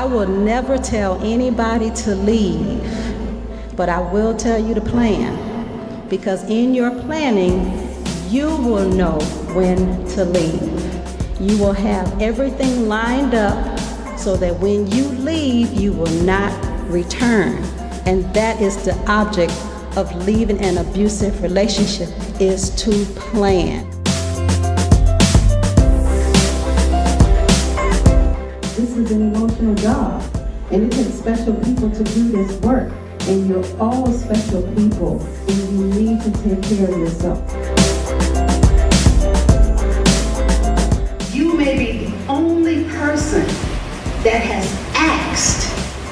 will never tell anybody to leave, but I will tell you to plan, because in your planning, you will know when to leave. You will have everything lined up so that when you leave, you will not return. And that is the object of leaving an abusive relationship, is to plan. This is an emotional job, and it takes special people to do this work. And you're all special people, and you need to take care of yourself. You may be the only person that has asked,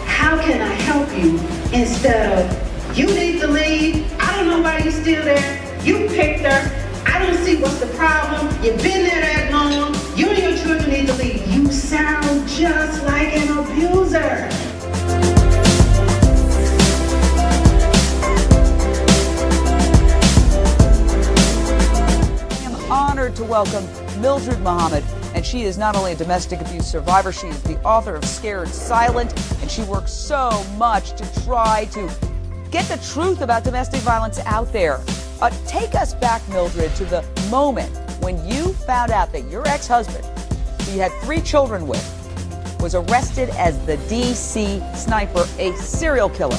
how can I help you? Instead of, you need to leave, I don't know why you're still there, you picked her, I don't see what's the problem, you've been there that long, you and your children need to leave. You sound just like an abuser. I am honored to welcome Mildred Muhammad, and she is not only a domestic abuse survivor, she is the author of Scared Silent, and she works so much to try to get the truth about domestic violence out there. Take us back, Mildred, to the moment when you found out that your ex-husband, who you had 3 children with, was arrested as the D.C. sniper, a serial killer.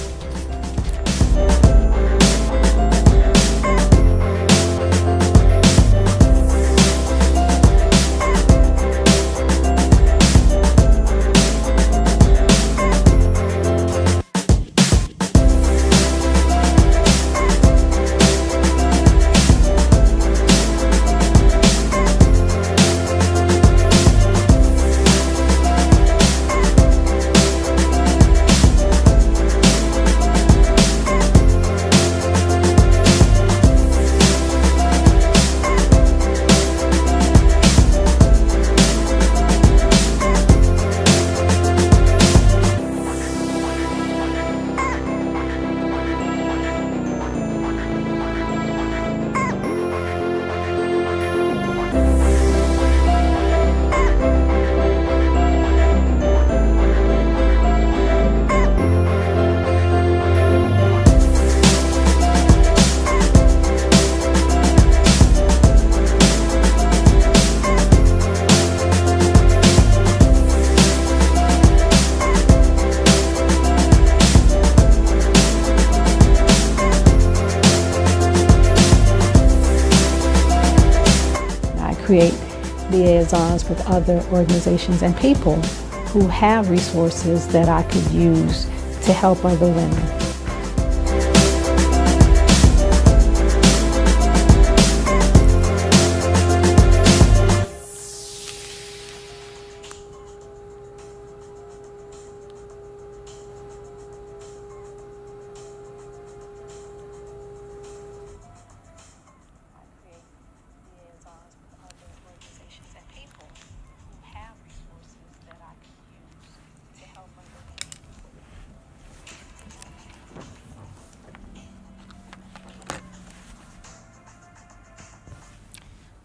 Create liaisons with other organizations and people who have resources that I could use to help other women.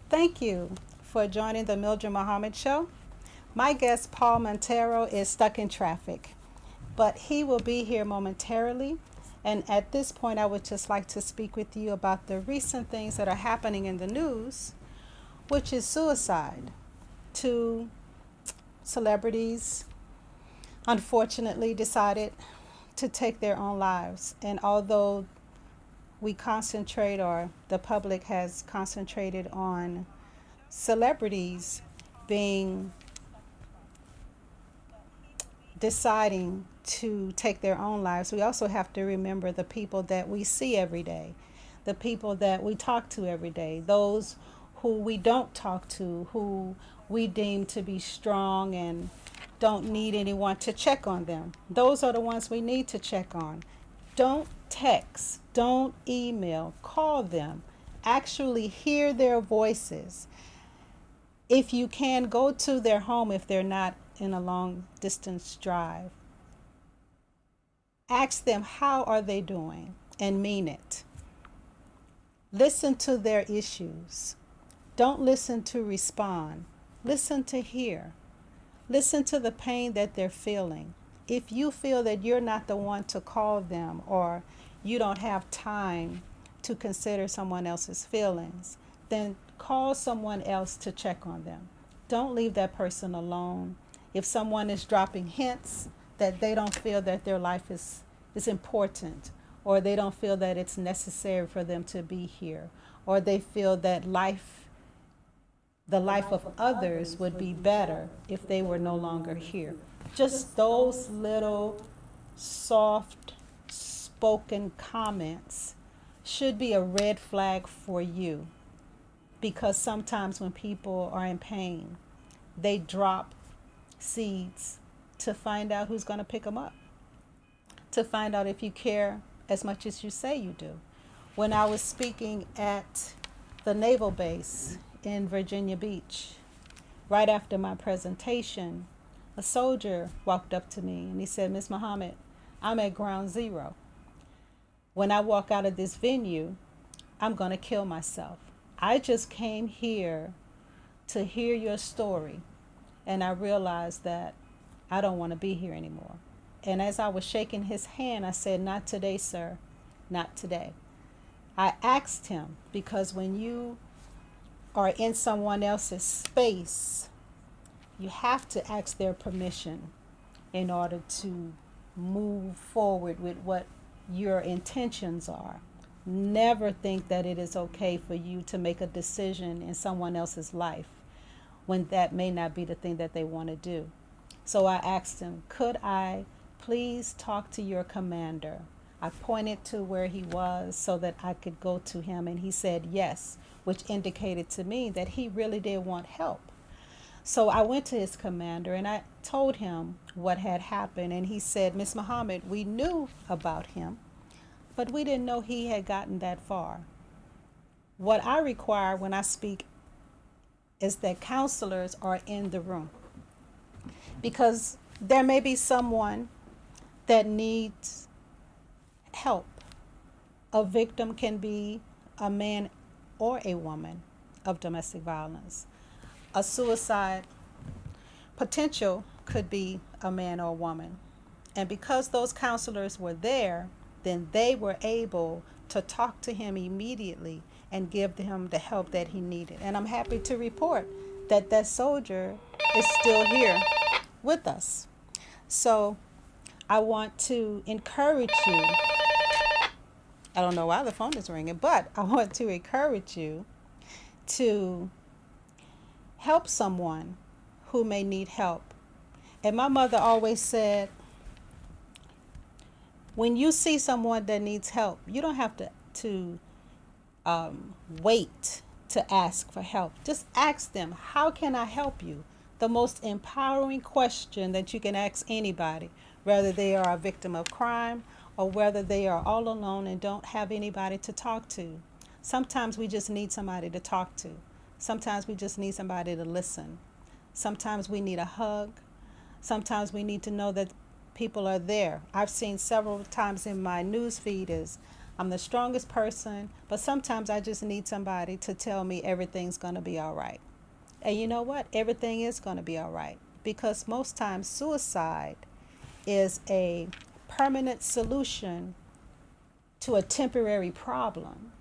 Thank you for joining the Mildred Muhammad Show. My guest, Paul Monteiro, is stuck in traffic, but he will be here momentarily. And at this point, I would just like to speak with you about the recent things that are happening in the news, which is suicide. 2 celebrities, unfortunately, decided to take their own lives. And although we concentrate, or the public has concentrated on celebrities deciding to take their own lives, we also have to remember the people that we see every day, the people that we talk to every day, those who we don't talk to, who we deem to be strong and don't need anyone to check on them. Those are the ones we need to check on. Don't text, don't email, call them. Actually hear their voices. If you can, go to their home if they're not in a long distance drive. Ask them how are they doing and mean it. Listen to their issues. Don't listen to respond. Listen to hear. Listen to the pain that they're feeling. if you feel that you're not the one to call them, or you don't have time to consider someone else's feelings, then call someone else to check on them. Don't leave that person alone. If someone is dropping hints that they don't feel that their life is important, or they don't feel that it's necessary for them to be here, or they feel that the life of others would be better if they were no longer here. Just those little soft spoken comments should be a red flag for you, because sometimes when people are in pain, they drop seeds to find out who's going to pick them up, to find out if you care as much as you say you do. When I was speaking at the naval base in Virginia Beach, right after my presentation, a soldier walked up to me and he said, "Miss Muhammad, I'm at ground zero. When I walk out of this venue, I'm going to kill myself. I just came here to hear your story, and I realized that I don't want to be here anymore." And as I was shaking his hand, I said, "Not today, sir, not today." I asked him, because when you are in someone else's space, you have to ask their permission in order to move forward with what your intentions are. Never think that it is okay for you to make a decision in someone else's life when that may not be the thing that they want to do. So I asked him, "Could I please talk to your commander?" I pointed to where he was so that I could go to him, and he said yes, which indicated to me that he really did want help. So I went to his commander and I told him what had happened, and he said, "Miss Muhammad, we knew about him, but we didn't know he had gotten that far. What I require when I speak is that counselors are in the room, because there may be someone that needs help. A victim can be a man or a woman of domestic violence. A suicide potential could be a man or a woman. And because those counselors were there, then they were able to talk to him immediately and give him the help that he needed. And I'm happy to report that that soldier is still here with us. So I want to encourage you. I don't know why the phone is ringing, but I want to encourage you to help someone who may need help. And my mother always said, when you see someone that needs help, you don't have to wait to ask for help. Just ask them, "How can I help you?" The most empowering question that you can ask anybody, whether they are a victim of crime or whether they are all alone and don't have anybody to talk to. Sometimes we just need somebody to talk to. Sometimes we just need somebody to listen. Sometimes we need a hug. Sometimes we need to know that people are there. I've seen several times in my news feed is, I'm the strongest person, but sometimes I just need somebody to tell me everything's going to be all right. And you know what? Everything is going to be all right, because most times suicide is a permanent solution to a temporary problem.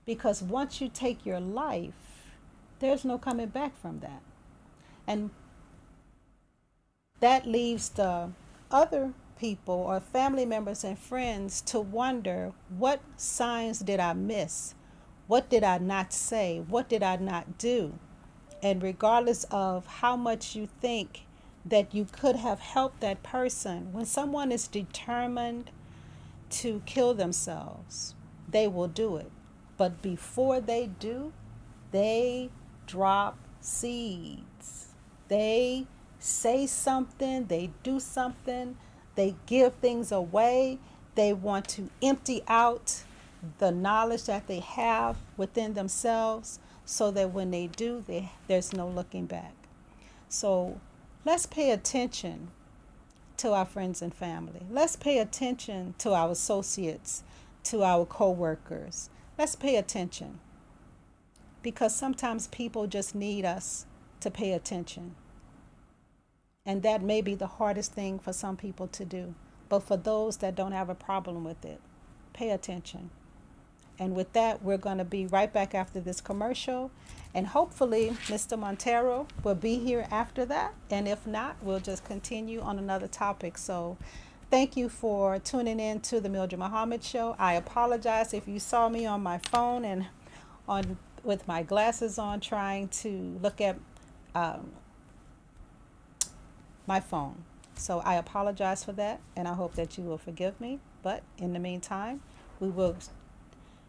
Because once you take your life, there's no coming back from that. And that leaves the other people or family members and friends to wonder, what signs did I miss? What did I not say? What did I not do? And regardless of how much you think that you could have helped that person, when someone is determined to kill themselves, they will do it. But before they do, they drop seeds. They say something, they do something, they give things away. They want to empty out the knowledge that they have within themselves, so that when they do, there's no looking back. So let's pay attention to our friends and family. Let's pay attention to our associates, to our co-workers. Let's pay attention, because sometimes people just need us to pay attention. And that may be the hardest thing for some people to do. But for those that don't have a problem with it, pay attention. And with that, we're going to be right back after this commercial. And hopefully, Mr. Monteiro will be here after that. And if not, we'll just continue on another topic. So thank you for tuning in to the Mildred Muhammad Show. I apologize if you saw me on my phone and with my glasses on trying to look at my phone. So I apologize for that, and I hope that you will forgive me. But in the meantime, we will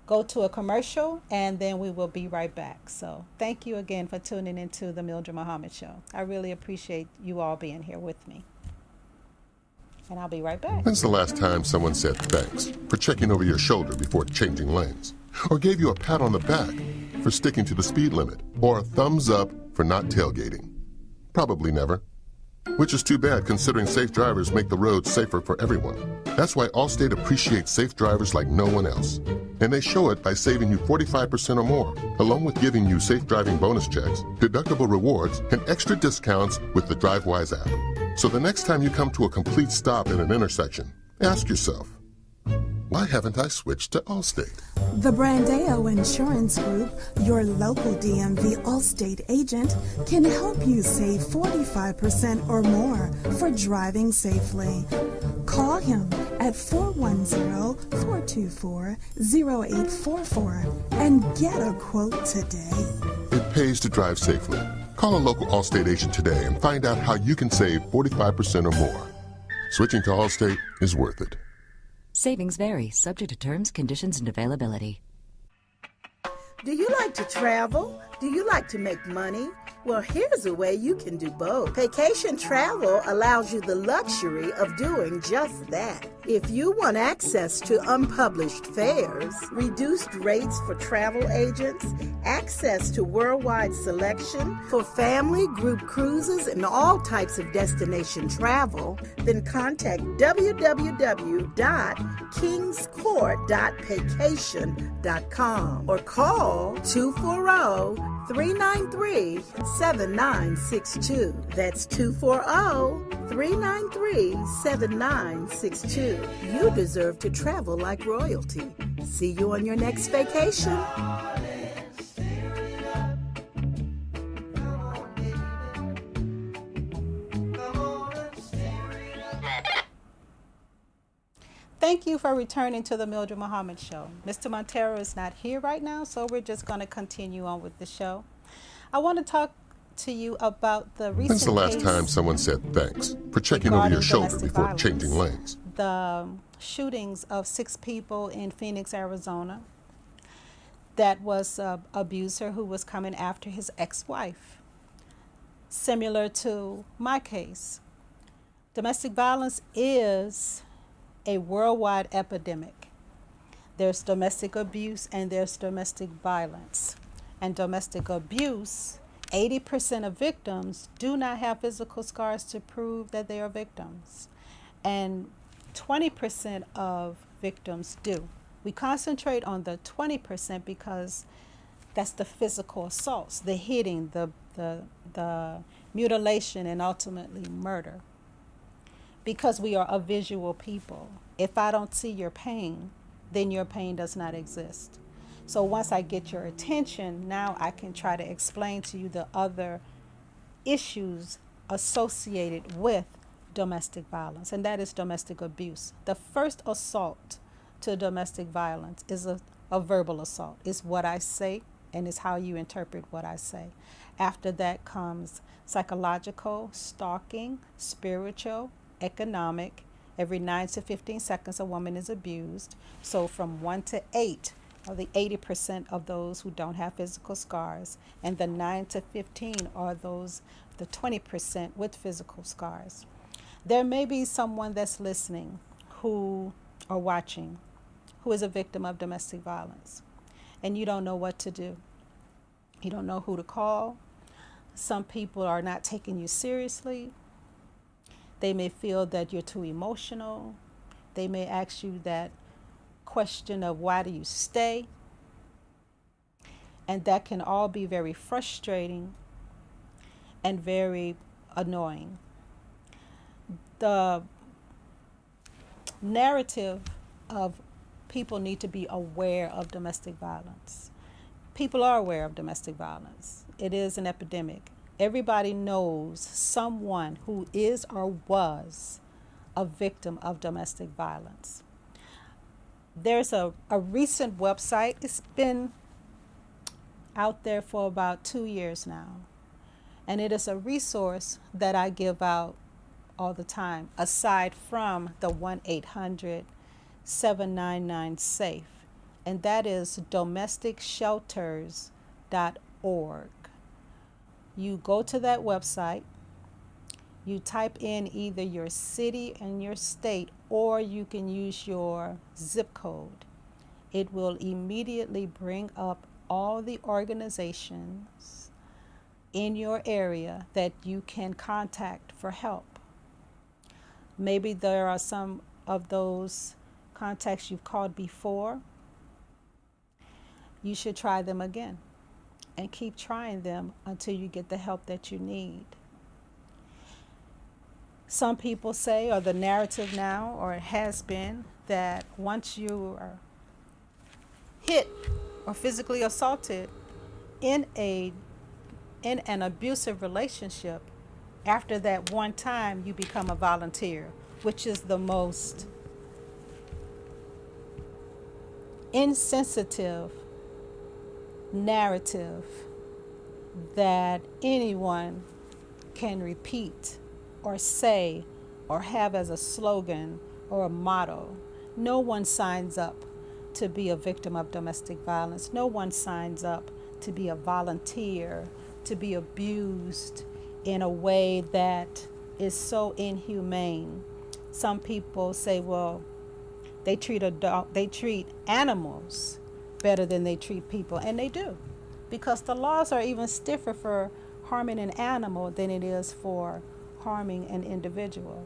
go to a commercial, and then we will be right back. So thank you again for tuning into the Mildred Muhammad Show. I really appreciate you all being here with me. And I'll be right back. When's the last time someone said thanks for checking over your shoulder before changing lanes? Or gave you a pat on the back for sticking to the speed limit? Or a thumbs up for not tailgating? Probably never. Which is too bad, considering safe drivers make the roads safer for everyone. That's why Allstate appreciates safe drivers like no one else. And they show it by saving you 45% or more, along with giving you safe driving bonus checks, deductible rewards, and extra discounts with the DriveWise app. So the next time you come to a complete stop at an intersection, ask yourself, why haven't I switched to Allstate? The Brandeo Insurance Group, your local DMV Allstate agent, can help you save 45% or more for driving safely. Call him at 410-424-0844 and get a quote today. It pays to drive safely. Call a local Allstate agent today and find out how you can save 45% or more. Switching to Allstate is worth it. Savings vary, subject to terms, conditions, and availability. Do you like to travel? Do you like to make money? Well, here's a way you can do both. Vacation travel allows you the luxury of doing just that. If you want access to unpublished fares, reduced rates for travel agents, access to worldwide selection for family, group cruises, and all types of destination travel, then contact www.kingscourt.vacation.com or call 240-393-7962. That's 240-393-7962. You deserve to travel like royalty. See you on your next vacation. Thank you for returning to the Mildred Muhammad Show. Mr. Monteiro is not here right now, so we're just going to continue on with the show. I want to talk to you about the recent When's the last case time someone said thanks for checking over your regarding shoulder domestic before violence. changing lanes? The shootings of 6 people in Phoenix, Arizona, that was an abuser who was coming after his ex-wife. Similar to my case, domestic violence is a worldwide epidemic. There's domestic abuse and there's domestic violence. And domestic abuse, 80% of victims do not have physical scars to prove that they are victims. And 20% of victims do. We concentrate on the 20% because that's the physical assaults, the hitting, the mutilation, and ultimately murder. Because we are a visual people. If I don't see your pain, then your pain does not exist. So once I get your attention, now I can try to explain to you the other issues associated with domestic violence, and that is domestic abuse. The first assault to domestic violence is a verbal assault. It's what I say, and it's how you interpret what I say. After that comes psychological, stalking, spiritual, economic. Every 9 to 15 seconds a woman is abused. So from 1 to 8 are the 80% of those who don't have physical scars, and the 9 to 15 are those, the 20% with physical scars. There may be someone that's listening who or watching who is a victim of domestic violence, and you don't know what to do. You don't know who to call. Some people are not taking you seriously. They may feel that you're too emotional. They may ask you that question of why do you stay? And that can all be very frustrating and very annoying. the narrative of people need to be aware of domestic violence. People are aware of domestic violence. It is an epidemic. Everybody knows someone who is or was a victim of domestic violence. There's a recent website. It's been out there for about 2 years now. And it is a resource that I give out all the time, aside from the 1-800-799-SAFE. And that is domesticshelters.org. You go to that website, you type in either your city and your state, or you can use your zip code. It will immediately bring up all the organizations in your area that you can contact for help. Maybe there are some of those contacts you've called before. You should try them again and keep trying them until you get the help that you need. Some people say, or the narrative now, or it has been, that once you are hit or physically assaulted in an abusive relationship, after that one time you become a volunteer, which is the most insensitive narrative that anyone can repeat or say or have as a slogan or a motto. No one signs up to be a victim of domestic violence. No one signs up to be a volunteer, to be abused in a way that is so inhumane. Some people say, well, they treat animals better than they treat people, and they do, because the laws are even stiffer for harming an animal than it is for harming an individual.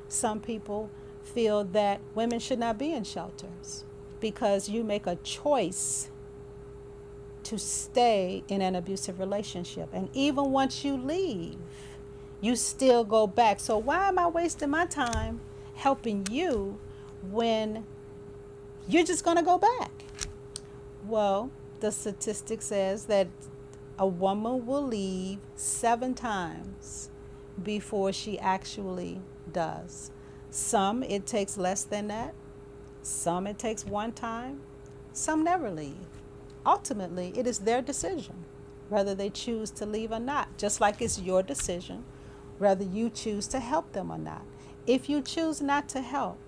Some people feel that women should not be in shelters because you make a choice to stay in an abusive relationship, and even once you leave, you still go back. So why am I wasting my time helping you when you're just going to go back? Well, the statistic says that a woman will leave 7 times before she actually does. Some it takes less than that. Some it takes 1 time. Some never leave. Ultimately, it is their decision whether they choose to leave or not, just like it's your decision whether you choose to help them or not. If you choose not to help,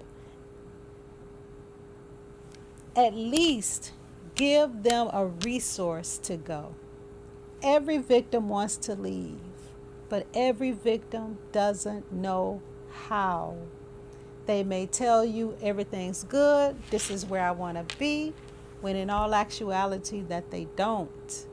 at least give them a resource to go. Every victim wants to leave, but every victim doesn't know how. They may tell you everything's good, this is where I want to be, when in all actuality that they don't.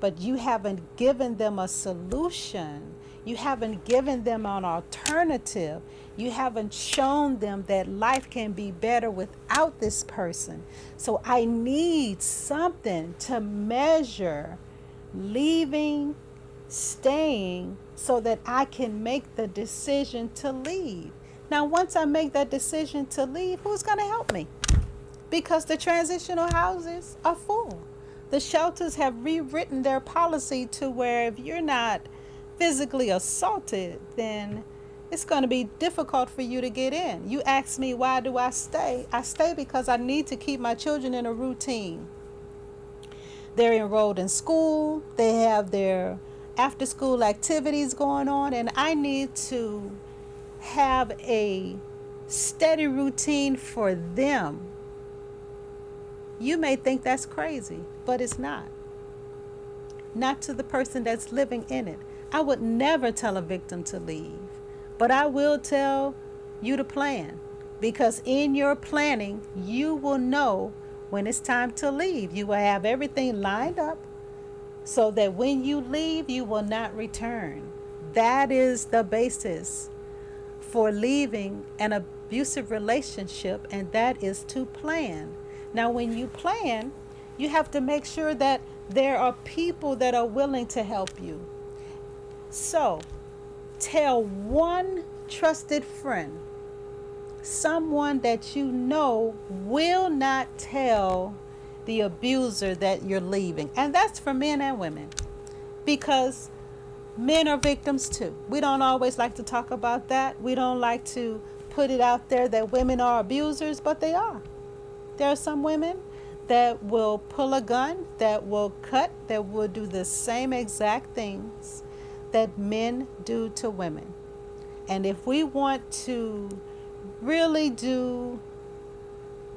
But you haven't given them a solution. You haven't given them an alternative. You haven't shown them that life can be better without this person. So I need something to measure leaving, staying, so that I can make the decision to leave. Now, once I make that decision to leave, who's going to help me? Because the transitional houses are full. The shelters have rewritten their policy to where if you're not physically assaulted, then it's going to be difficult for you to get in. You ask me, why do I stay? I stay because I need to keep my children in a routine. They're enrolled in school. They have their after-school activities going on, and I need to have a steady routine for them. You may think that's crazy, but it's not. Not to the person that's living in it. I would never tell a victim to leave, but I will tell you to plan, because in your planning, you will know when it's time to leave. You will have everything lined up so that when you leave, you will not return. That is the basis for leaving an abusive relationship, and that is to plan. Now, when you plan, you have to make sure that there are people that are willing to help you. So, tell one trusted friend someone that you know will not tell the abuser that you're leaving. And that's for men and women, because men are victims too. We don't always like to talk about that. We don't like to put it out there that women are abusers, but they are. There are some women that will pull a gun, that will cut, that will do the same exact things that men do to women. And if we want to really do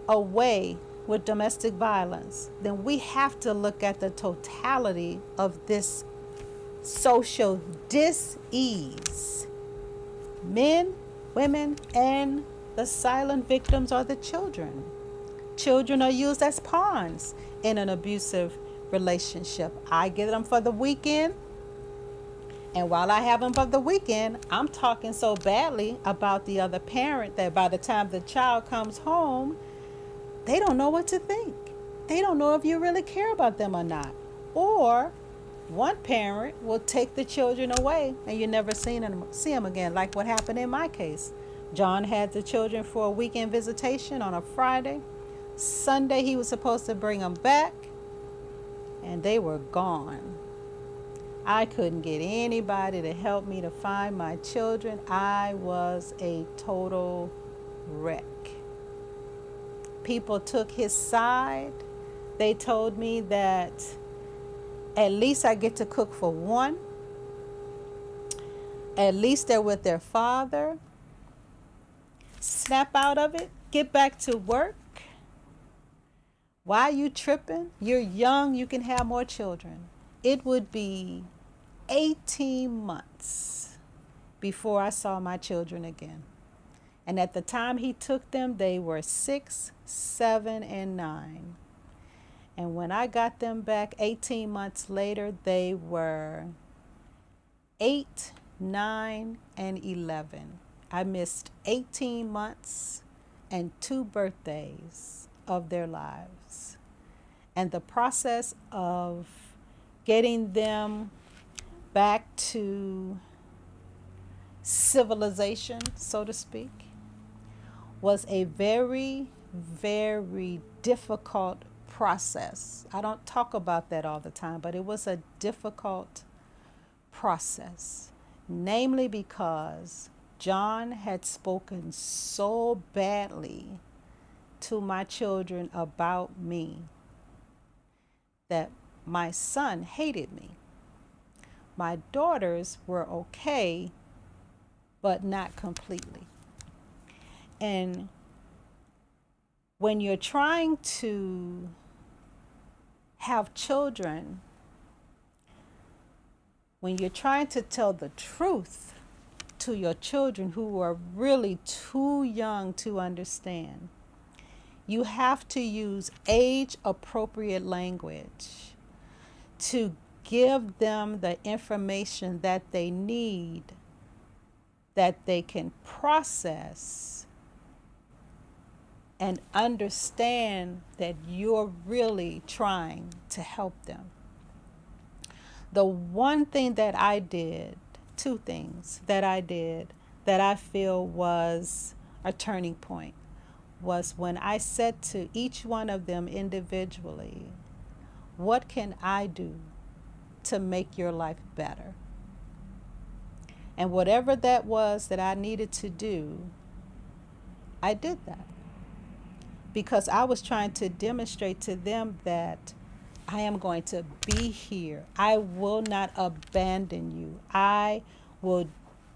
away with domestic violence, then we have to look at the totality of this social dis-ease. Men, women, and the silent victims are the children. Children are used as pawns in an abusive relationship. I get them for the weekend, and while I have them for the weekend, I'm talking so badly about the other parent that by the time the child comes home, they don't know what to think. They don't know if you really care about them or not. Or one parent will take the children away and you never see them again, like what happened in my case. John had the children for a weekend visitation on a Friday. Sunday he was supposed to bring them back, and they were gone. I couldn't get anybody to help me to find my children. I was a total wreck. People took his side. They told me that at least I get to cook for one. At least they're with their father. Snap out of it. Get back to work. Why are you tripping? You're young. You can have more children. It would be 18 months before I saw my children again. And at the time he took them, they were 6, 7, and 9. And when I got them back 18 months later, they were 8, 9, and 11. I missed 18 months and 2 birthdays of their lives. And the process of getting them back to civilization, so to speak, was a very, very difficult process. I don't talk about that all the time, but it was a difficult process, namely because John had spoken so badly to my children about me that my son hated me. My daughters were okay, but not completely. And when you're trying to have children, when you're trying to tell the truth to your children who are really too young to understand, you have to use age-appropriate language to give them the information that they need, that they can process and understand that you're really trying to help them. The one thing that I did, 2 things that I did that I feel was a turning point, was when I said to each one of them individually, what can I do to make your life better? And whatever that was that I needed to do, I did that. Because I was trying to demonstrate to them that I am going to be here. I will not abandon you. I will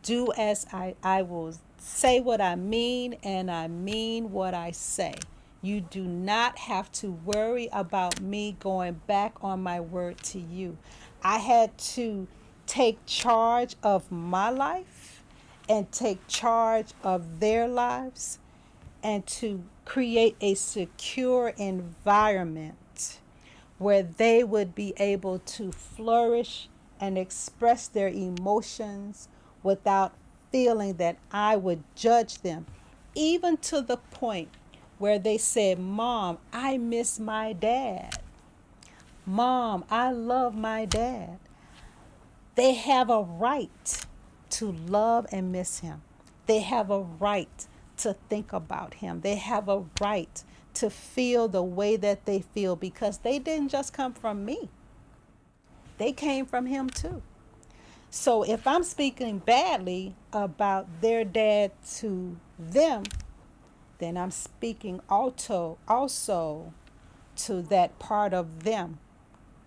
do as I will say what I mean, and I mean what I say. You do not have to worry about me going back on my word to you. I had to take charge of my life and take charge of their lives, and to create a secure environment where they would be able to flourish and express their emotions without feeling that I would judge them, even to the point where they said, Mom, I miss my dad. Mom, I love my dad. They have a right to love and miss him. They have a right to think about him. They have a right to feel the way that they feel because they didn't just come from me. They came from him too. So if I'm speaking badly about their dad to them, then I'm speaking also to that part of them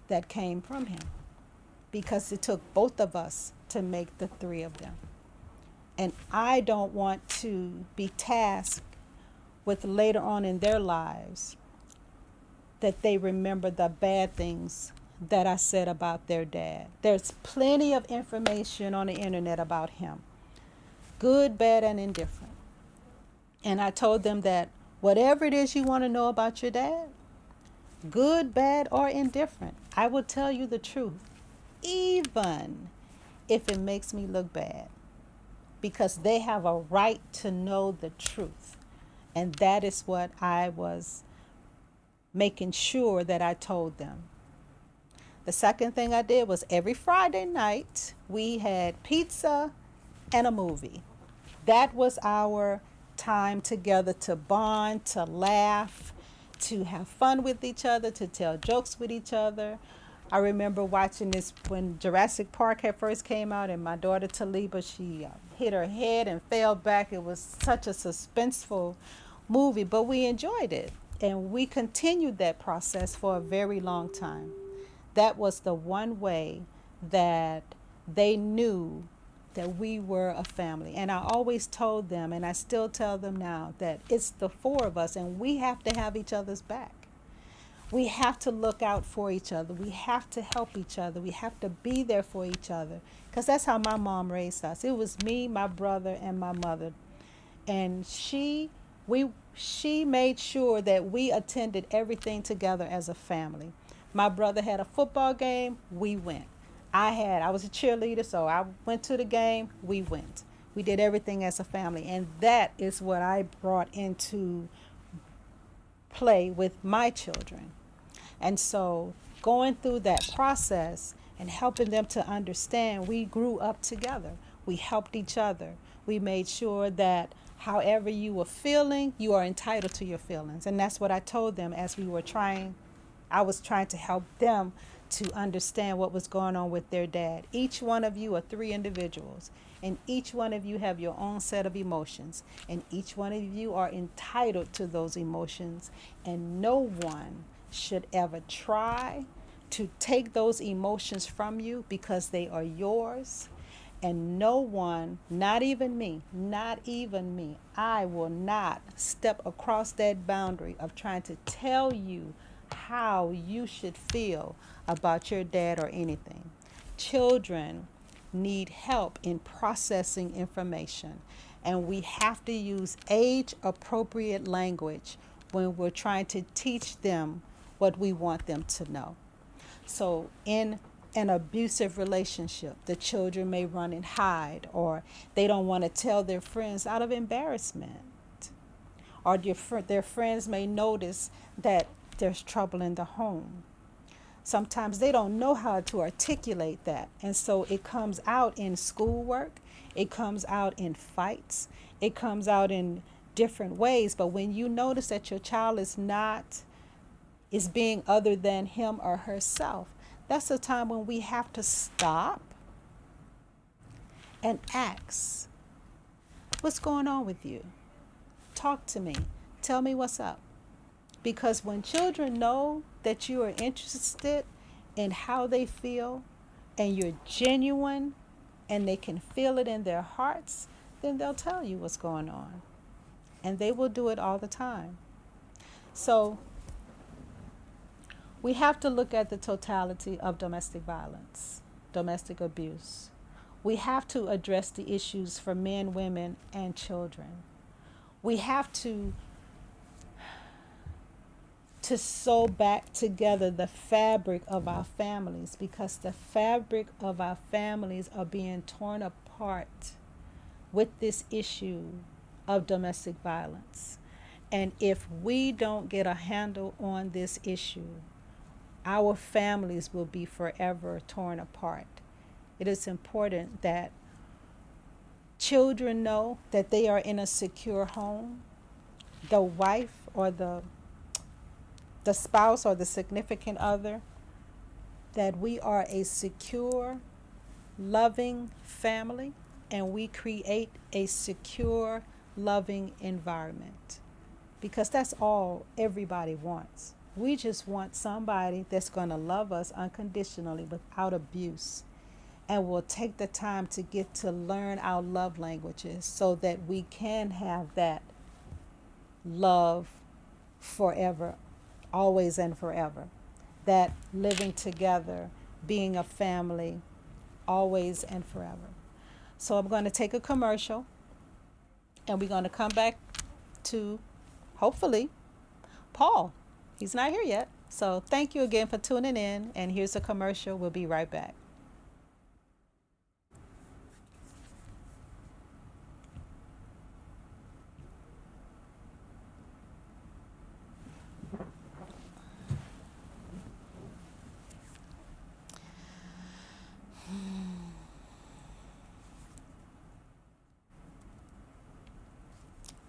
that came from him, because it took both of us to make the three of them. And I don't want to be tasked with later on in their lives that they remember the bad things that I said about their dad. There's plenty of information on the internet about him, good, bad, and indifferent. And I told them that whatever it is you want to know about your dad, good, bad, or indifferent, I will tell you the truth, even if it makes me look bad, because they have a right to know the truth. And that is what I was making sure that I told them. The second thing I did was every Friday night, we had pizza and a movie. That was our time together to bond, to laugh, to have fun with each other, to tell jokes with each other. I remember watching this when Jurassic Park had first came out, and my daughter Taliba, she hit her head and fell back. It was such a suspenseful movie, but we enjoyed it. And we continued that process for a very long time. That was the one way that they knew that we were a family. And I always told them, and I still tell them now, that it's the four of us, and we have to have each other's back. We have to look out for each other. We have to help each other. We have to be there for each other, because that's how my mom raised us. It was me, my brother, and my mother. And she made sure that we attended everything together as a family. My brother had a football game, we went. I was a cheerleader, so I went to the game, we went. We did everything as a family. And that is what I brought into play with my children. And so going through that process and helping them to understand, we grew up together. We helped each other. We made sure that however you were feeling, you are entitled to your feelings. And that's what I told them as I was trying to help them to understand what was going on with their dad. Each one of you are three individuals, and each one of you have your own set of emotions, and each one of you are entitled to those emotions, and no one should ever try to take those emotions from you because they are yours. And no one, not even me, I will not step across that boundary of trying to tell you how you should feel about your dad or anything. Children need help in processing information, and we have to use age-appropriate language when we're trying to teach them what we want them to know. So in an abusive relationship, the children may run and hide, or they don't want to tell their friends out of embarrassment, or their friends may notice that there's trouble in the home. Sometimes they don't know how to articulate that, and so it comes out in schoolwork, it comes out in fights, it comes out in different ways. But when you notice that your child is being other than him or herself, that's a time when we have to stop and ask, what's going on with you? Talk to me. Tell me what's up. Because when children know that you are interested in how they feel, and you're genuine, and they can feel it in their hearts, then they'll tell you what's going on. And they will do it all the time. So we have to look at the totality of domestic violence, domestic abuse. We have to address the issues for men, women, and children. We have to sew back together the fabric of our families, because the fabric of our families are being torn apart with this issue of domestic violence. And if we don't get a handle on this issue, our families will be forever torn apart. It is important that children know that they are in a secure home, the wife or the spouse or the significant other, that we are a secure, loving family, and we create a secure, loving environment. Because that's all everybody wants. We just want somebody that's going to love us unconditionally without abuse, and will take the time to get to learn our love languages so that we can have that love forever, always and forever. That living together, being a family, always and forever. So I'm going to take a commercial, and we're going to come back to, hopefully, Paul. He's not here yet. So thank you again for tuning in, and here's a commercial. We'll be right back.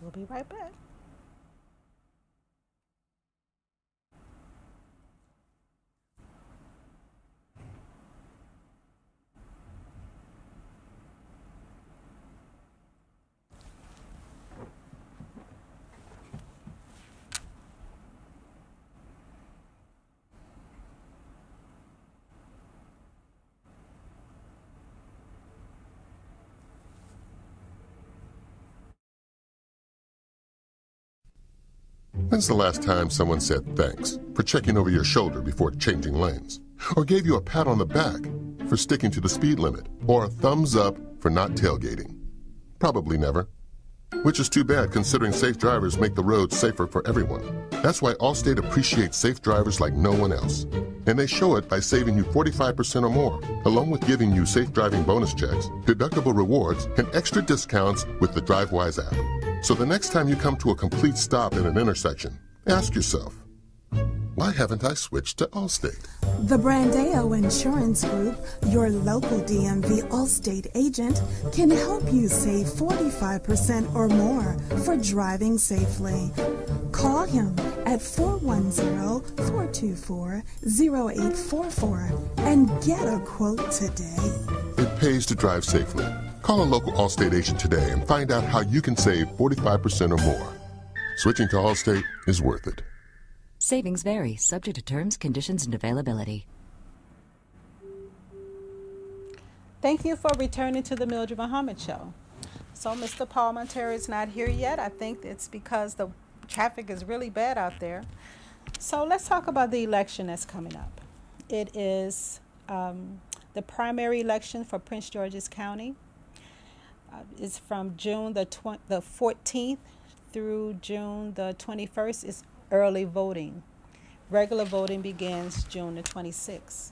We'll be right back. When's the last time someone said thanks for checking over your shoulder before changing lanes? Or gave you a pat on the back for sticking to the speed limit? Or a thumbs up for not tailgating? Probably never. Which is too bad, considering safe drivers make the roads safer for everyone. That's why Allstate appreciates safe drivers like no one else. And they show it by saving you 45% or more, along with giving you safe driving bonus checks, deductible rewards, and extra discounts with the DriveWise app. So the next time you come to a complete stop in an intersection, ask yourself, why haven't I switched to Allstate? The Brandeo Insurance Group, your local DMV Allstate agent, can help you save 45% or more for driving safely. Call him at 410-424-0844 and get a quote today. It pays to drive safely. Call a local Allstate agent today and find out how you can save 45% or more. Switching to Allstate is worth it. Savings vary, subject to terms, conditions, and availability. Thank you for returning to the Mildred Muhammad Show. So Mr. Paul Monteiro is not here yet. I think it's because the traffic is really bad out there. So let's talk about the election that's coming up. It is the primary election for Prince George's County. It's from June the 14th through June the 21st. It's early voting. Regular voting begins June the 26th.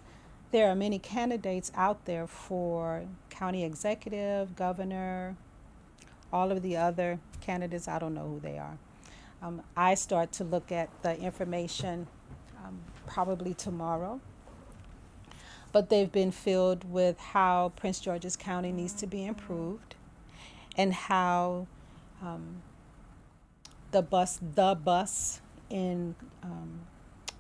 There are many candidates out there for county executive, governor, all of the other candidates. I don't know who they are. I start to look at the information probably tomorrow. But they've been filled with how Prince George's County needs to be improved, and how the bus in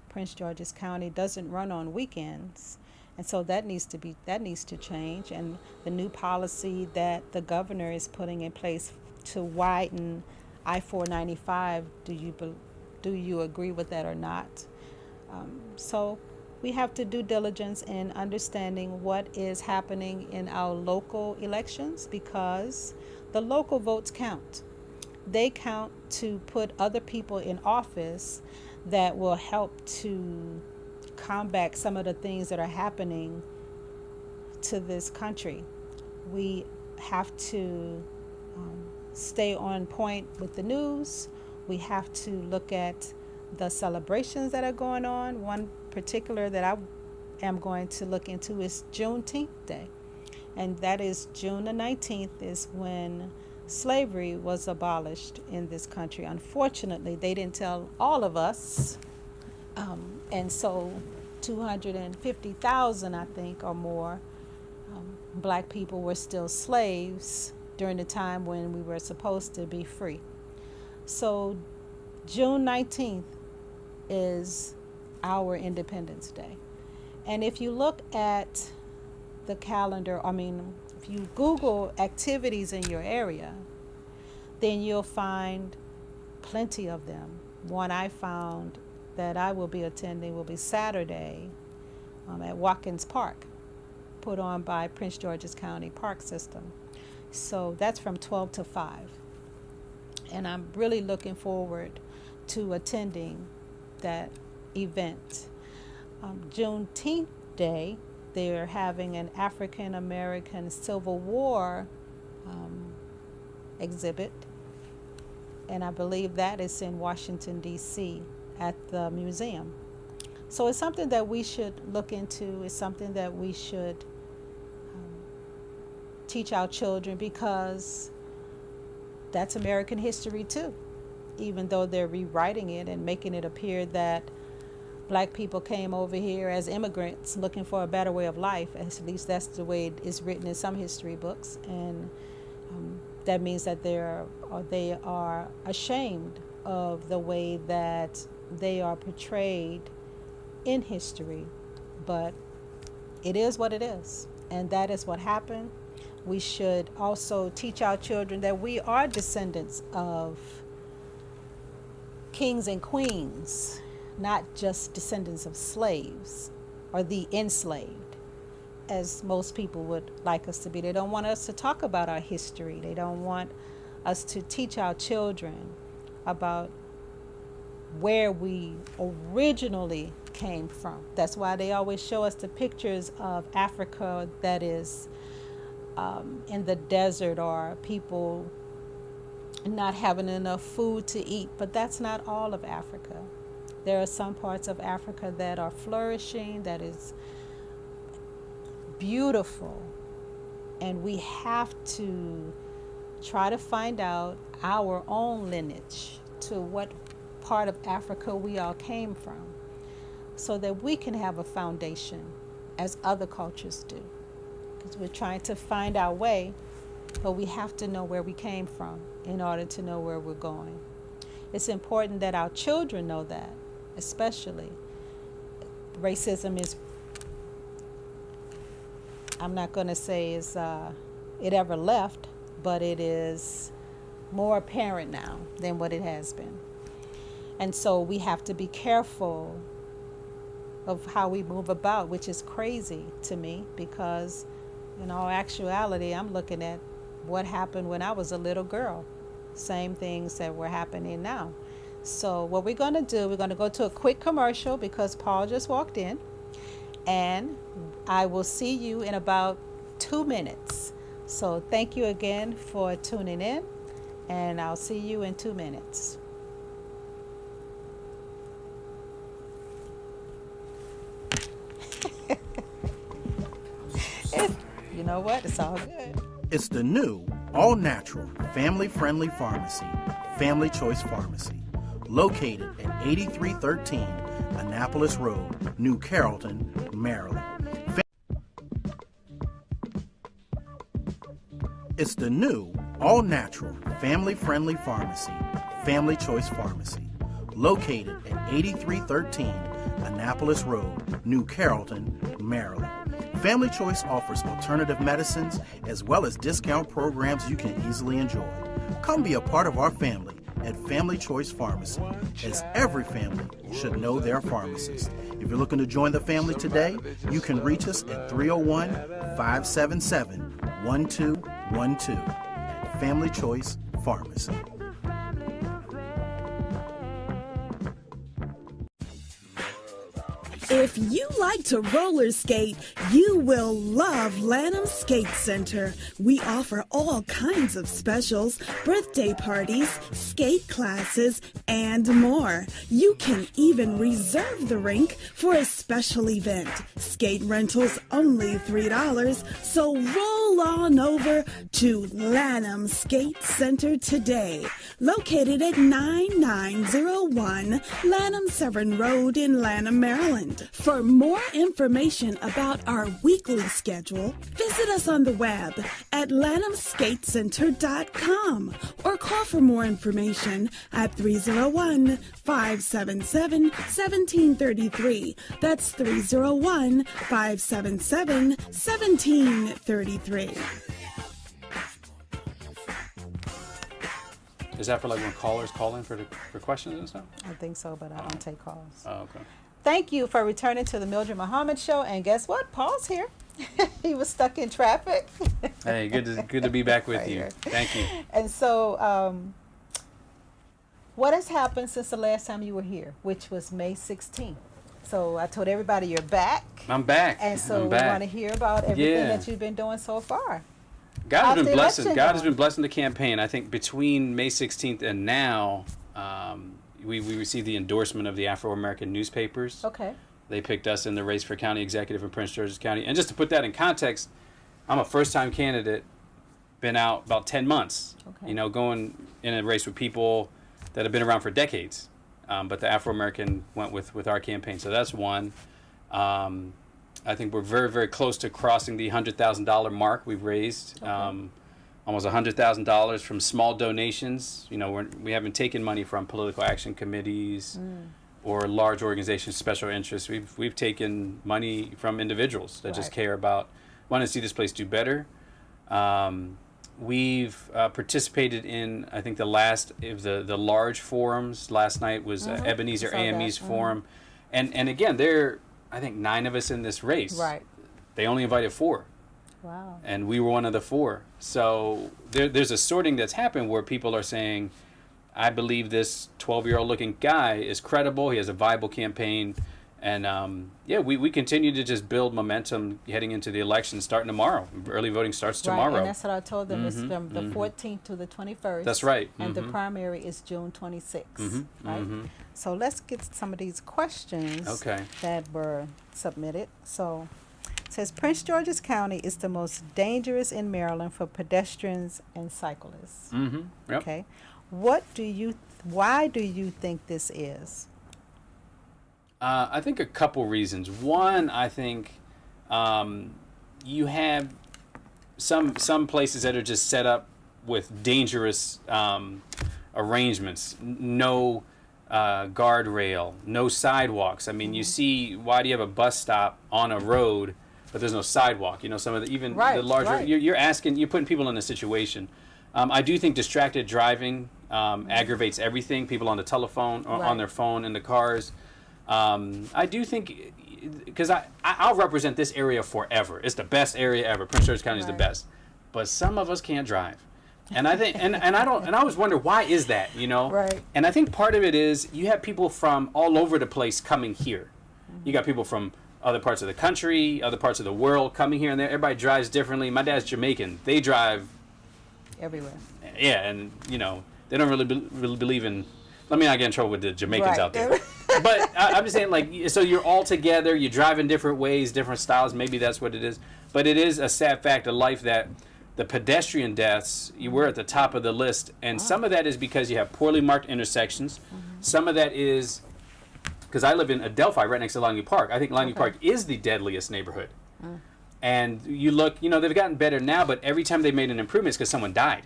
Prince George's County doesn't run on weekends, and so that needs to change. And the new policy that the governor is putting in place to widen I-495, do you agree with that or not? So we have to do diligence in understanding what is happening in our local elections, because the local votes count. They count to put other people in office that will help to combat some of the things that are happening to this country. We have to stay on point with the news. We have to look at the celebrations that are going on. One particular that I am going to look into is Juneteenth Day. And that is June the 19th is when slavery was abolished in this country. Unfortunately, they didn't tell all of us. And so 250,000, I think, or more, black people were still slaves during the time when we were supposed to be free. So June 19th is our Independence Day. And if you look at the calendar, if you Google activities in your area, then you'll find plenty of them. One I found that I will be attending will be Saturday at Watkins Park, put on by Prince George's County Park System. So that's from 12 to 5. And I'm really looking forward to attending that event. Juneteenth Day, they're having an African American Civil War exhibit, and I believe that is in Washington, D.C. at the museum. So it's something that we should look into. It's something that we should teach our children, because that's American history too, even though they're rewriting it and making it appear that black people came over here as immigrants looking for a better way of life. At least that's the way it is written in some history books, and that means that they are ashamed of the way that they are portrayed in history. But it is what it is, and that is what happened. We should also teach our children that we are descendants of kings and queens, not just descendants of slaves or the enslaved, as most people would like us to be. They don't want us to talk about our history. They don't want us to teach our children about where we originally came from. That's why they always show us the pictures of Africa that is in the desert, or people not having enough food to eat. But that's not all of Africa. There are some parts of Africa that are flourishing, that is beautiful, and we have to try to find out our own lineage, to what part of Africa we all came from, so that we can have a foundation as other cultures do. Because we're trying to find our way, but we have to know where we came from in order to know where we're going. It's important that our children know that, especially. Racism is, I'm not going to say it ever left, but it is more apparent now than what it has been. And so we have to be careful of how we move about, which is crazy to me, because in all actuality, I'm looking at what happened when I was a little girl. Same things that were happening now. So what we're going to do, we're going to go to a quick commercial because Paul just walked in, and I will see you in about 2 minutes. So thank you again for tuning in, and I'll see you in 2 minutes. You know what? It's all good. It's the new, all-natural, family-friendly pharmacy, Family Choice Pharmacy, located at 8313 Annapolis Road, New Carrollton, Maryland. It's the new, all-natural, family-friendly pharmacy, Family Choice Pharmacy, located at 8313 Annapolis Road, New Carrollton, Maryland. Family Choice offers alternative medicines as well as discount programs you can easily enjoy. Come be a part of our family at Family Choice Pharmacy, as every family should know their pharmacist. If you're looking to join the family today, you can reach us at 301-577-1212 at Family Choice Pharmacy. If you like to roller skate, you will love Lanham Skate Center. We offer all kinds of specials, birthday parties, skate classes, and more. You can even reserve the rink for a special event. Skate rentals only $3, so roll on over to Lanham Skate Center today. Located at 9901 Lanham Severn Road in Lanham, Maryland. For more information about our weekly schedule, visit us on the web at lanhamskatecenter.com or call for more information at 301-577-1733. That's 301-577-1733. Is that for like when callers call in for questions and stuff? I think so, but I don't take calls. Oh, okay. Thank you for returning to the Mildred Muhammad Show. And guess what? Paul's here. He was stuck in traffic. Hey, good to be back with Right you. here. Thank you. And so, what has happened since the last time you were here, which was May 16th? So I told everybody you're back. I'm back. And so I'm we back. want to hear about everything that you've been doing so far. God How's has been the blessing. election God has going? been blessing the campaign. I think between May 16th and now, we received the endorsement of the Afro-American newspapers. Okay. They picked us in the race for county executive in Prince George's County. And just to put that in context, I'm a first-time candidate, been out about 10 months, Okay. you know, going in a race with people that have been around for decades. But the Afro-American went with our campaign. So that's one. I think we're very, very close to crossing the $100,000 mark. We've raised almost $100,000 from small donations. You know, we haven't taken money from political action committees or large organizations, special interests. We've taken money from individuals that just care about, want to see this place do better. We've participated in, I think, the last of the large forums. Last night was Ebenezer AME's forum. And again, I think 9 of us in this race. Right. They only invited 4. Wow. And we were one of the 4. So there's a sorting that's happened where people are saying, I believe this 12-year-old looking guy is credible. He has a viable campaign. And we continue to just build momentum heading into the election starting tomorrow. Early voting starts tomorrow. Right, and that's what I told them. It's from the 14th to the 21st. That's right. And the primary is June 26th. Right? So let's get some of these questions that were submitted. So it says, Prince George's County is the most dangerous in Maryland for pedestrians and cyclists. Yep. Okay. Why do you think this is? I think a couple reasons. One, I think you have some places that are just set up with dangerous arrangements. No guardrail, no sidewalks. I mean, you see, why do you have a bus stop on a road, but there's no sidewalk? You know, some of the the larger, you're putting people in a situation. I do think distracted driving aggravates everything. People on the telephone, or on their phone in the cars. I do think, because I'll represent this area forever. It's the best area ever. Prince George's County is the best, but some of us can't drive, and I think, and I always wonder, why is that? You know, Right. And I think part of it is you have people from all over the place coming here. You got people from other parts of the country, other parts of the world coming here, and there. Everybody drives differently. My dad's Jamaican. They drive Everywhere. Yeah, and you know they don't really believe in. Let me not get in trouble with the Jamaicans out there. But I'm just saying, like, so you're all together, you drive in different ways, different styles, maybe that's what it is. But it is a sad fact of life that the pedestrian deaths, you were at the top of the list. And some of that is because you have poorly marked intersections. Some of that is, because I live in Adelphi, right next to Langley Park. I think Langley Park is the deadliest neighborhood. And you look, you know, they've gotten better now, but every time they made an improvement, it's because someone died.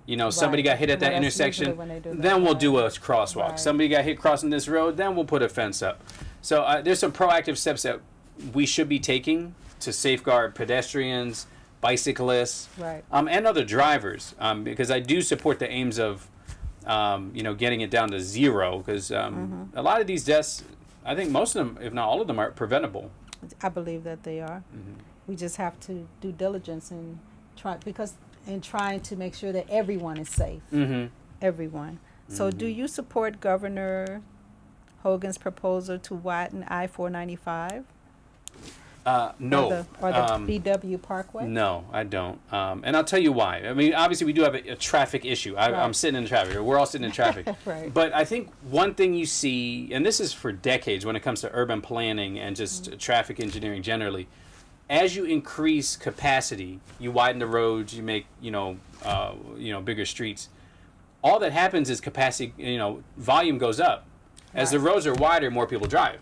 You know, somebody got hit at that intersection, then we'll do a crosswalk. Somebody got hit crossing this road, then we'll put a fence up. So there's some proactive steps that we should be taking to safeguard pedestrians, bicyclists, and other drivers. Because I do support the aims of, getting it down to 0. Because a lot of these deaths, I think most of them, if not all of them, are preventable. I believe that they are. We just have to do diligence and trying to make sure that everyone is safe. Everyone. So do you support Governor Hogan's proposal to widen I-495? No. Or the BW Parkway? No, I don't. And I'll tell you why. I mean, obviously we do have a traffic issue. I'm sitting in traffic. We're all sitting in traffic. But I think one thing you see, and this is for decades when it comes to urban planning and just traffic engineering generally, as you increase capacity, you widen the roads, you make, bigger streets. All that happens is capacity, volume goes up. As the roads are wider, more people drive.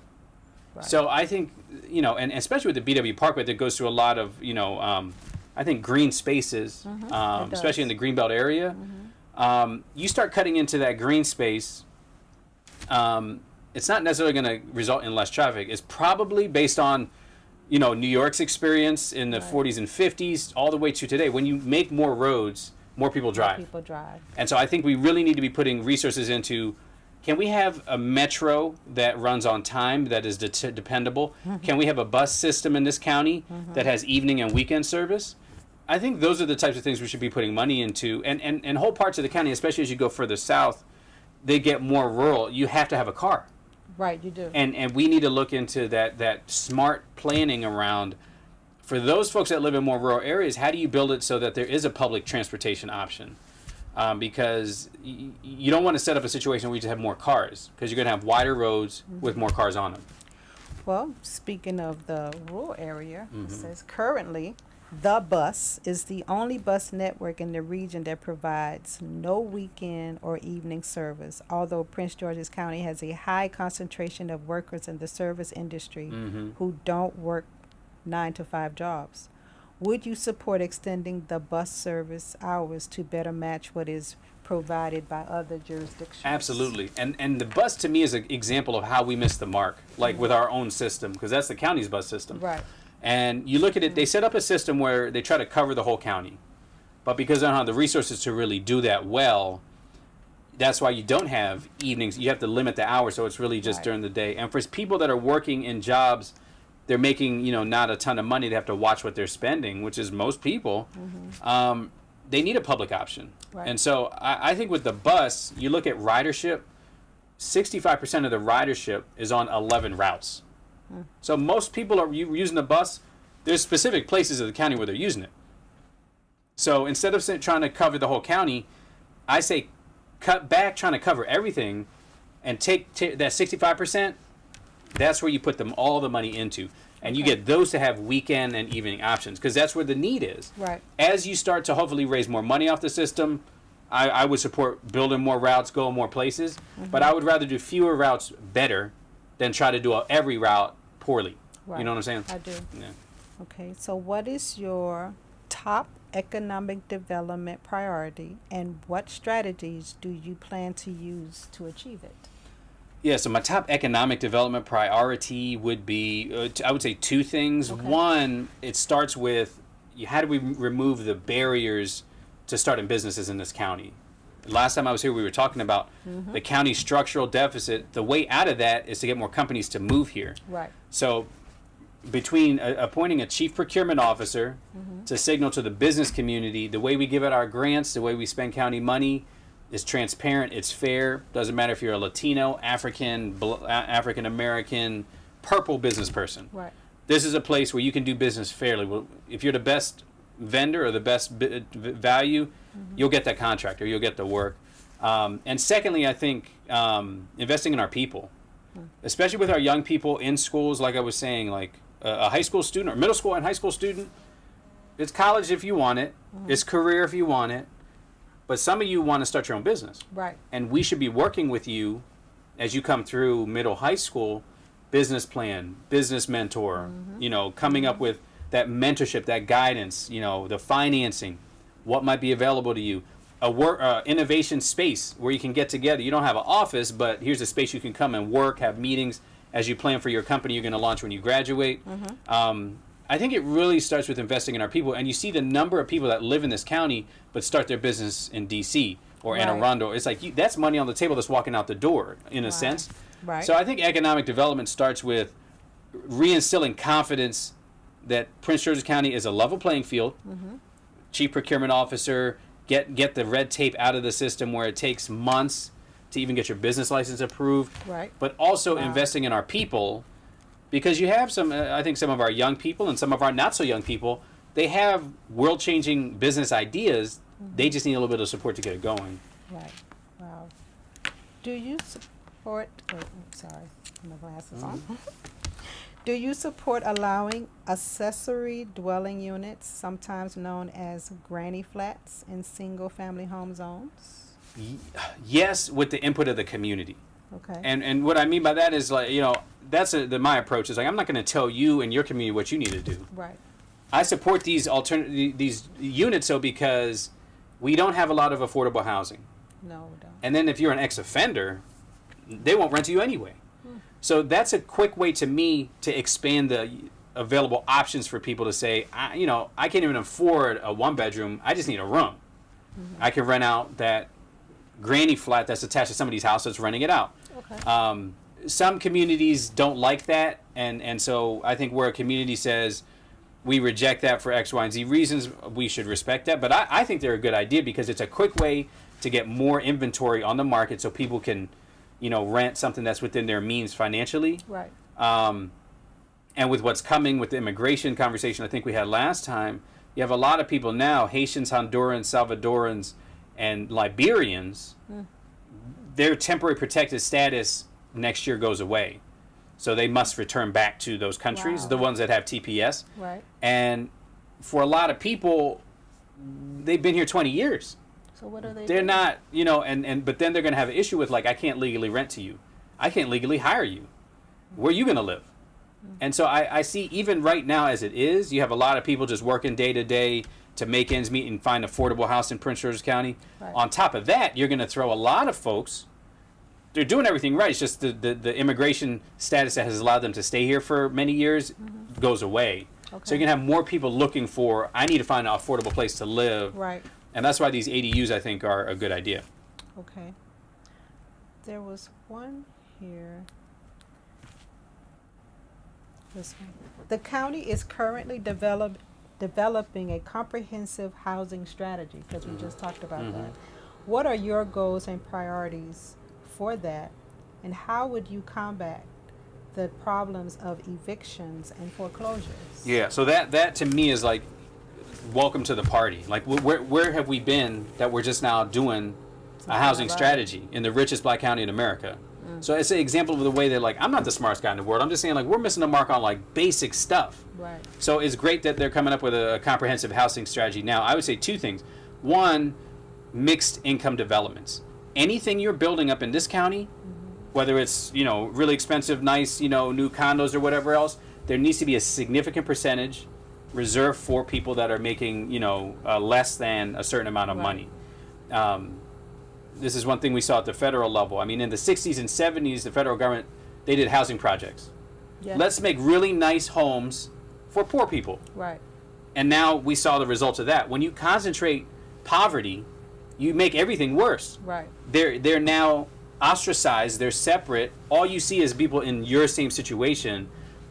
Right. So I think, you know, and especially with the BW Parkway that goes through a lot of, you know, I think green spaces, especially in the Greenbelt area. You start cutting into that green space, it's not necessarily going to result in less traffic. It's probably based on, you know, New York's experience in the 40s and 50s all the way to today. When you make more roads, more people drive. More people drive. And so I think we really need to be putting resources into, can we have a metro that runs on time, that is dependable? Can we have a bus system in this county that has evening and weekend service? I think those are the types of things we should be putting money into. And whole parts of the county, especially as you go further south, they get more rural. You have to have a car. Right, you do. And we need to look into that smart planning around, for those folks that live in more rural areas, how do you build it so that there is a public transportation option? Because you don't want to set up a situation where you just have more cars, because you're going to have wider roads with more cars on them. Well, speaking of the rural area, it says currently the bus is the only bus network in the region that provides no weekend or evening service, although Prince George's County has a high concentration of workers in the service industry who don't work 9-to-5 jobs. Would you support extending the bus service hours to better match what is provided by other jurisdictions? Absolutely. And the bus to me is an example of how we missed the mark, like with our own system, because that's the county's bus system. Right. And you look at it, they set up a system where they try to cover the whole county. But because they don't have the resources to really do that well, that's why you don't have evenings. You have to limit the hours, so it's really just during the day. And for people that are working in jobs, they're making, you know, not a ton of money. They have to watch what they're spending, which is most people. They need a public option. Right. And so I think with the bus, you look at ridership, 65% of the ridership is on 11 routes. So most people are using the bus. There's specific places of the county where they're using it. So instead of trying to cover the whole county, I say cut back trying to cover everything and take that 65%. That's where you put all the money into. And you get those to have weekend and evening options, because that's where the need is. Right. As you start to hopefully raise more money off the system, I would support building more routes, going more places. But I would rather do fewer routes better than try to do every route poorly. Right. You know what I'm saying? I do. Yeah. Okay, so what is your top economic development priority, and what strategies do you plan to use to achieve it? Yeah, so my top economic development priority would be, I would say two things. Okay. One, it starts with how do we remove the barriers to starting businesses in this county? Last time I was here, we were talking about the county's structural deficit. The way out of that is to get more companies to move here. Right. So between appointing a chief procurement officer to signal to the business community, the way we give out our grants, the way we spend county money is transparent, it's fair. Doesn't matter if you're a Latino, African, African American, purple business person. Right. This is a place where you can do business fairly. Well, if you're the best vendor or the best value, you'll get that contract or you'll get the work. And secondly, I think investing in our people, especially with our young people in schools, like I was saying, like a high school student or middle school and high school student, it's college if you want it, it's career if you want it, but some of you want to start your own business. Right. And we should be working with you as you come through middle high school, business plan, business mentor, you know, coming up with that mentorship, that guidance, you know, the financing, what might be available to you, a work innovation space where you can get together. You don't have an office, but here's a space you can come and work, have meetings as you plan for your company you're going to launch when you graduate. I think it really starts with investing in our people, and you see the number of people that live in this county but start their business in D.C. or Anne Arundel. It's like that's money on the table that's walking out the door, in a sense. Right. So I think economic development starts with reinstilling confidence that Prince George's County is a level playing field. Chief procurement officer, get the red tape out of the system where it takes months to even get your business license approved. Right. But also investing in our people, because you have some, I think some of our young people and some of our not so young people, they have world-changing business ideas. They just need a little bit of support to get it going. Right. Wow. Do you support, sorry, my glasses on. Do you support allowing accessory dwelling units, sometimes known as granny flats, in single-family home zones? Yes, with the input of the community. Okay. And what I mean by that is, like, you know, that's my approach is like, I'm not going to tell you and your community what you need to do. Right. I support these these units though because we don't have a lot of affordable housing. No, we don't. And then if you're an ex-offender, they won't rent to you anyway. So that's a quick way to me to expand the available options for people to say, you know, I can't even afford a 1-bedroom. I just need a room. I can rent out that granny flat that's attached to somebody's house that's renting it out. Okay. Some communities don't like that, and so I think where a community says we reject that for X, Y, and Z reasons, we should respect that. But I think they're a good idea because it's a quick way to get more inventory on the market so people can, you know, rent something that's within their means financially. Right. And with what's coming with the immigration conversation I think we had last time, you have a lot of people now, Haitians, Hondurans, Salvadorans, and Liberians, their temporary protected status next year goes away. So they must return back to those countries, the ones that have TPS. Right. And for a lot of people, they've been here 20 years. So what are they They're doing? not, you know, but then they're going to have an issue with, like, I can't legally rent to you. I can't legally hire you. Where are you going to live? And so I see even right now as it is, you have a lot of people just working day to day to make ends meet and find affordable house in Prince George's County. Right. On top of that, you're going to throw a lot of folks. They're doing everything right. It's just the immigration status that has allowed them to stay here for many years goes away. Okay. So you're going to have more people looking for, I need to find an affordable place to live. Right. And that's why these ADUs, I think, are a good idea. Okay. There was one here. This one. The county is currently developing a comprehensive housing strategy, because we just talked about that. What are your goals and priorities for that, and how would you combat the problems of evictions and foreclosures? Yeah, so that to me is like, welcome to the party. Like, where have we been that we're just now doing a housing strategy in the richest black county in America? So it's an example of the way that, like, I'm not the smartest guy in the world. I'm just saying, like, we're missing the mark on, like, basic stuff. Right. So it's great that they're coming up with a comprehensive housing strategy. Now, I would say two things. One, mixed income developments. Anything you're building up in this county, whether it's, you know, really expensive, nice, you know, new condos or whatever else, there needs to be a significant percentage reserved for people that are making, you know, less than a certain amount of money. This is one thing we saw at the federal level. I mean, in the 60s and 70s, the federal government, they did housing projects. Yes. Let's make really nice homes for poor people. Right. And now we saw the results of that. When you concentrate poverty, you make everything worse. Right. They're now ostracized. They're separate. All you see is people in your same situation,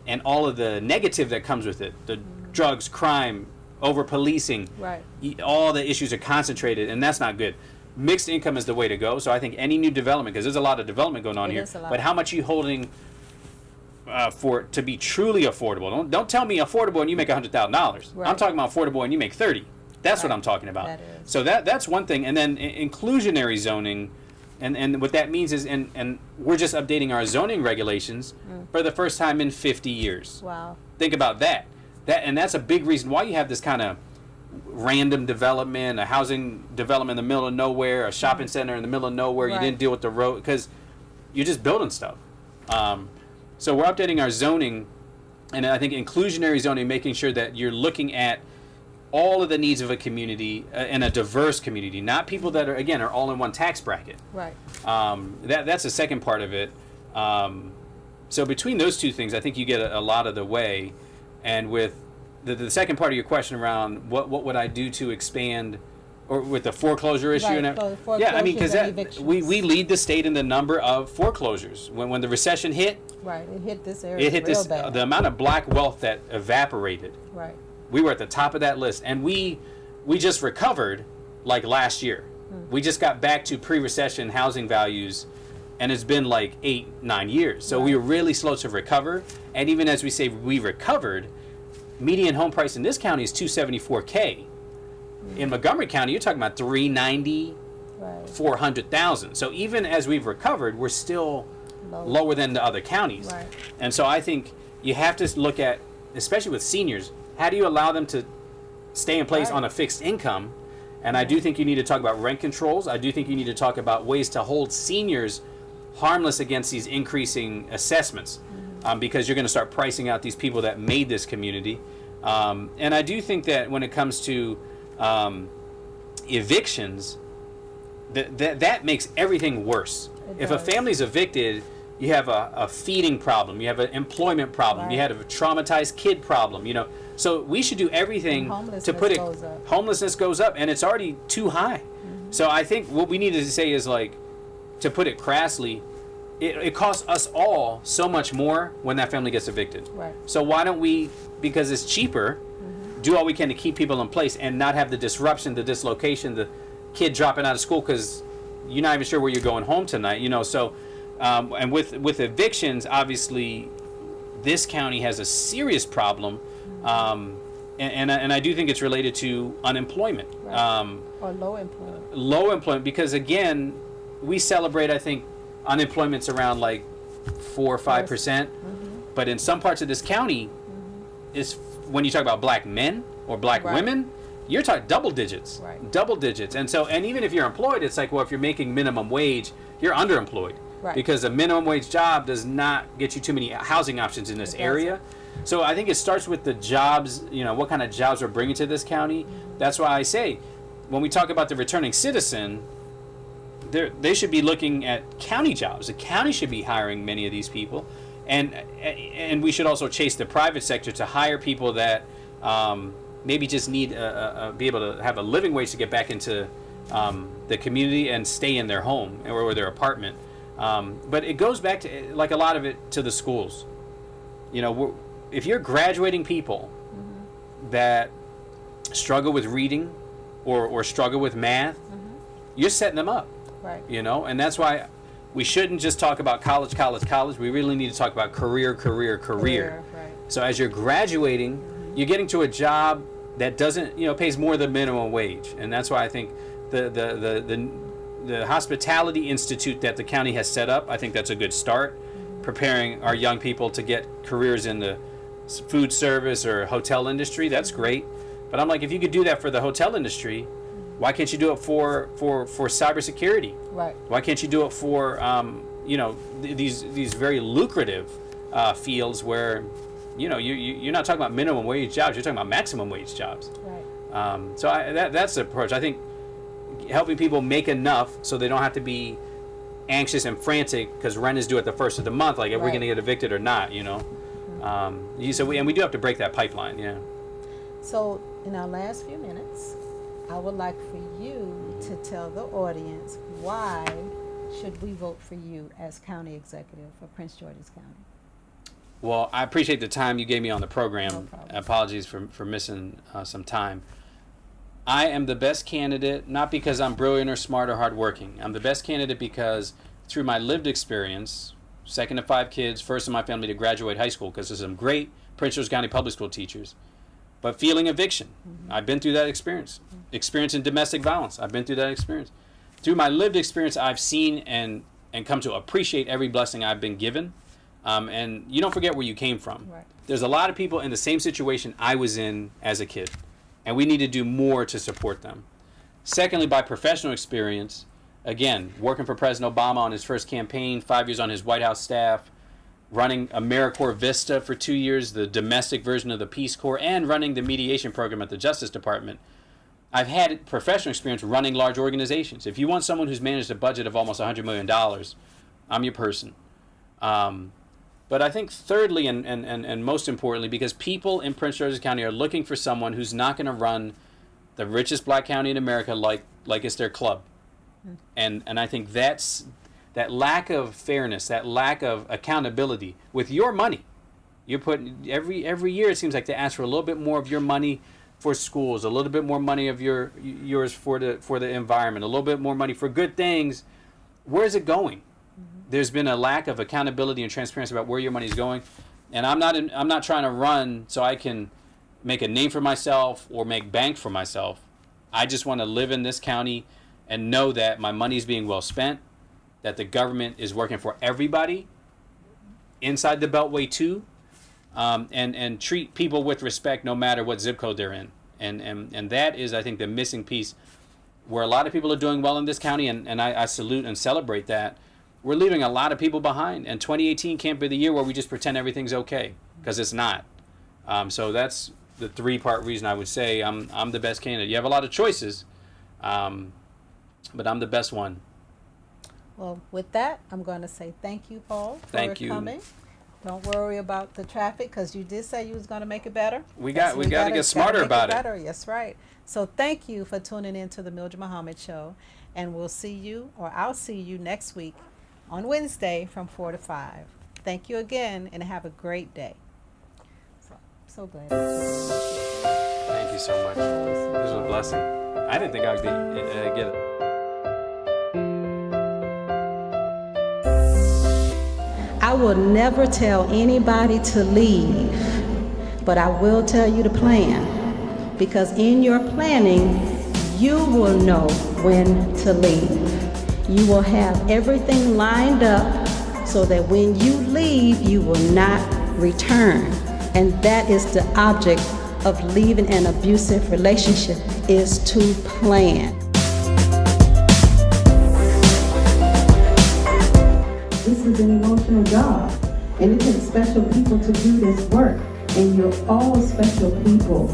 and all of the negative that comes with it. The drugs, crime, over-policing. Right. All the issues are concentrated, and that's not good. Mixed income is the way to go. So I think any new development, because there's a lot of development going on here, but how much are you holding for it to be truly affordable? Don't tell me affordable and you make $100,000. Right. I'm talking about affordable and you make 30. That's what I'm talking about. That is. So that's one thing. And then inclusionary zoning, and what that means is, and we're just updating our zoning regulations for the first time in 50 years. Wow. Think about that. And that's a big reason why you have this kind of random development, a housing development in the middle of nowhere, a shopping center in the middle of nowhere. Right. You didn't deal with the road because you're just building stuff. So we're updating our zoning, and I think inclusionary zoning, making sure that you're looking at all of the needs of a community and a diverse community, not people that are all in one tax bracket. Right. That's the second part of it. So between those two things, I think you get a lot of the way. And with the second part of your question around what would I do to expand, or with the foreclosure issue, Right, and foreclosures I mean, because and evictions. we lead the state in the number of foreclosures. When the recession hit, Right. It hit this area. it hit real this bad. the amount of black wealth that evaporated. Right. We were at the top of that list, and we just recovered like last year. We just got back to pre-recession housing values, and it's been like 8-9 years. So we were really slow to recover. And even as we say we recovered, median home price in this county is $274K. In Montgomery County, you're talking about $390,000, Right. $400,000. So even as we've recovered, we're still lower than the other counties. Right. And so I think you have to look at, especially with seniors, how do you allow them to stay in place on a fixed income? And I do think you need to talk about rent controls. I do think you need to talk about ways to hold seniors harmless against these increasing assessments, because you're going to start pricing out these people that made this community. And I do think that when it comes to evictions, that makes everything worse. If a family's evicted, you have a feeding problem, you have an employment problem, Right. you have a traumatized kid problem, you know. So we should do everything to put it. Goes up. Homelessness goes up, and it's already too high. So I think what we need to say is, like, to put it crassly, it costs us all so much more when that family gets evicted. Right. So why don't we, because it's cheaper, do all we can to keep people in place and not have the disruption, the dislocation, the kid dropping out of school because you're not even sure where you're going home tonight, you know. So and with evictions, obviously this county has a serious problem, and I do think it's related to unemployment. Right. Or low employment. Low employment, because again, we celebrate, I think, unemployment's around like 4 or 5%, but in some parts of this county, is when you talk about black men or black Right. women, you're talking double digits. Right. Double digits. And so, and even if you're employed, it's like, well, if you're making minimum wage, you're underemployed. Right. Because a minimum wage job does not get you too many housing options in this area. So I think it starts with the jobs, you know, what kind of jobs we're bringing to this county. That's why I say, when we talk about the returning citizen, they should be looking at county jobs. The county should be hiring many of these people, and we should also chase the private sector to hire people that maybe just need be able to have a living wage to get back into the community and stay in their home or their apartment. But it goes back to, like a lot of it, to the schools. You know, if you're graduating people that struggle with reading or struggle with math, you're setting them up. Right. You know, and that's why we shouldn't just talk about college. We really need to talk about career. Right. So as you're graduating, you're getting to a job that doesn't, you know, pays more than minimum wage. And that's why I think the hospitality institute that the county has set up, I think that's a good start, preparing our young people to get careers in the food service or hotel industry. That's great. But I'm like, if you could do that for the hotel industry, why can't you do it for cybersecurity? Right. Why can't you do it for you know, these very lucrative fields where, you know, you're not talking about minimum wage jobs, you're talking about maximum wage jobs. Right. So that's the approach. I think helping people make enough so they don't have to be anxious and frantic because rent is due at the first of the month. Like, are we going to get evicted or not? You know. So we do have to break that pipeline. Yeah. So in our last few minutes, I would like for you to tell the audience why should we vote for you as county executive for Prince George's County. Well, I appreciate the time you gave me on the program. No problem. Apologies for missing some time. I am the best candidate, not because I'm brilliant or smart or hardworking. I'm the best candidate because through my lived experience, second of 5 kids, first in my family to graduate high school, because there's some great Prince George's County public school teachers, but feeling eviction. I've been through that experience. Experience in domestic violence. I've been through that experience. Through my lived experience, I've seen and come to appreciate every blessing I've been given. And you don't forget where you came from. Right. There's a lot of people in the same situation I was in as a kid, and we need to do more to support them. Secondly, by professional experience, again, working for President Obama on his first campaign, 5 years on his White House staff, running AmeriCorps Vista for 2 years, the domestic version of the Peace Corps, and running the mediation program at the Justice Department. I've had professional experience running large organizations. If you want someone who's managed a budget of almost $100 million, I'm your person. But I think thirdly, and most importantly, because people in Prince George's County are looking for someone who's not going to run the richest black county in America like it's their club. And I think that's that lack of fairness, that lack of accountability with your money. You're putting every year, it seems like they ask for a little bit more of your money for schools, a little bit more money of yours for the environment, a little bit more money for good things. Where is it going? There's been a lack of accountability and transparency about where your money is going, and I'm not trying to run so I can make a name for myself or make bank for myself. I just want to live in this county and know that my money is being well spent, that the government is working for everybody inside the Beltway too, and treat people with respect no matter what zip code they're in. And that is, I think, the missing piece where a lot of people are doing well in this county, and I salute and celebrate that. we're leaving a lot of people behind, and 2018 can't be the year where we just pretend everything's okay, because it's not. So that's the three-part reason I would say I'm the best candidate. You have a lot of choices, but I'm the best one. Well, with that, I'm going to say thank you, Paul, for coming. Don't worry about the traffic, because you did say you was going to make it better. We got to get smarter about it. Yes, right. So thank you for tuning in to the Mildred Muhammad Show, and we'll see you, or I'll see you next week on Wednesday from 4 to 5. Thank you again, and have a great day. So glad. Thank you so much. This was a blessing. I didn't think I would get it. I will never tell anybody to leave, but I will tell you to plan, because in your planning, you will know when to leave. You will have everything lined up so that when you leave, you will not return. And that is the object of leaving an abusive relationship, is to plan. This is an emotional job, and it takes special people to do this work, and you're all special people.